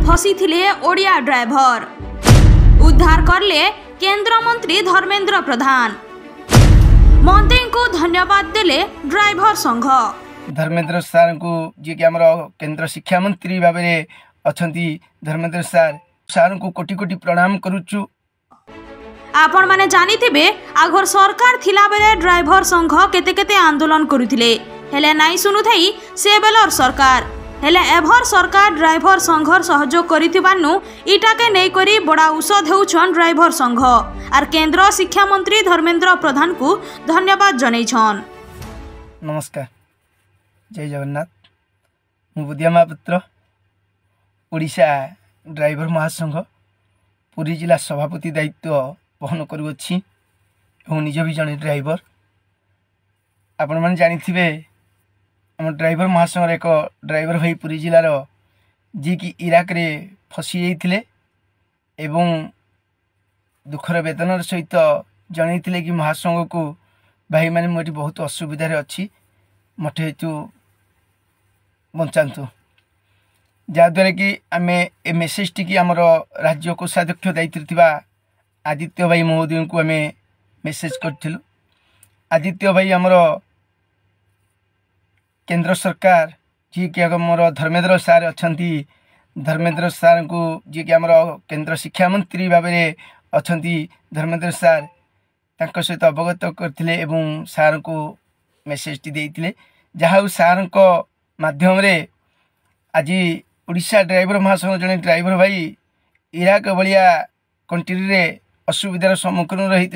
फसीथिले Odia driver उद्धार करले केंद्र मंत्री धर्मेंद्र प्रधान। मंत्री को धन्यवाद देले ड्राइवर संघ। धर्मेंद्र सार को जी कि आमर केंद्र शिक्षा मंत्री भाव में अच्छा धर्मेंद्र सार को कोटि कोटि प्रणाम करुचु। आपण माने जानी थिबे आघर सरकार थिला बेले ड्राइवर संघ केते केते आंदोलन करुथिले हेले नाई सुनु थाई से बेलर सरकार हेले एभर सरकार ड्राइवर संघर सहयोग करिथिबानु इटाके नै करी बड़ा औषध हेउछन ड्राइवर संघ आर केंद्र शिक्षा मंत्री धर्मेंद्र प्रधान को धन्यवाद जणैछन। नमस्कार, जय जगन्नाथ। मु बुधिया महापुत्र ओडिशा ड्राइवर महासंघ पुरी जिला सभापति दायित्व बहन करुअछि एवं निज भी जड़े ड्राइवर। आपण मैंने जानी आम ड्राइवर महासंघर एक ड्राइवर भाई पुरी जिलार जी कि इराक रे फसी जाइथिले एवं दुखर वेदनार सहित जनईथिले कि महासंघ को भाई मैंने मुझे बहुत असुविधार अच्छी मठे हेतु बंचातु जहाद्वारा कि आम ए मेसेज टी आमर राज्य कोषाध्यक्ष दायित्व आदित्य भाई महोदय को आम मेसेज करूँ। आदित्य भाई आमर केंद्र सरकार जी कि आमर धर्मेंद्र सार अच्छा धर्मेंद्र सार को जी कि आमर केंद्र शिक्षा मंत्री भाव में अच्छा धर्मेंद्र सार तांको सहित अवगत करथिले एवं सार को मेसेज टी देइथिले जहाँ सार माध्यम रे आज ओडिशा ड्राइवर महासंघ जड़े ड्राइवर भाई इराक भलिया कंट्री रे असुविधार सम्मुखीन रही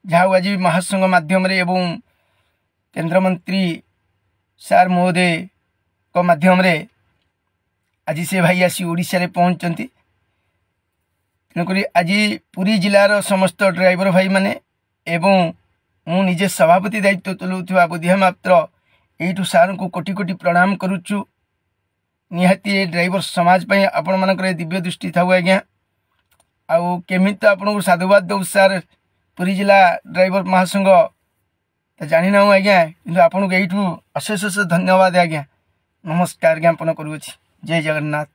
जहाँ आज महासंघ माध्यम रे एवं केंद्र मंत्री सार महोदय को माध्यम रे आज से भाई आसी ओडिशा रे पहुंचती। तेणुक आज पुरी जिलार समस्त ड्राइवर भाई माने एवं मु निजे सभापति दायित्व तुलाउथिबा बुधिया मात्र एठू सार को कोटि कोटि प्रणाम करुचु। निहाती ड्राइवर समाज पे आपण मानकर दिव्य दृष्टि थाउ आज्ञा आउ केमी तो आपन साधुवाद दौ सार पुरी जिला ड्राइवर महासंघ तो जानी ना आज्ञा कि आपन को एठू अशेष अशेष धन्यवाद आज्ञा। नमस्कार ज्ञापन करुछि। जय जगन्नाथ।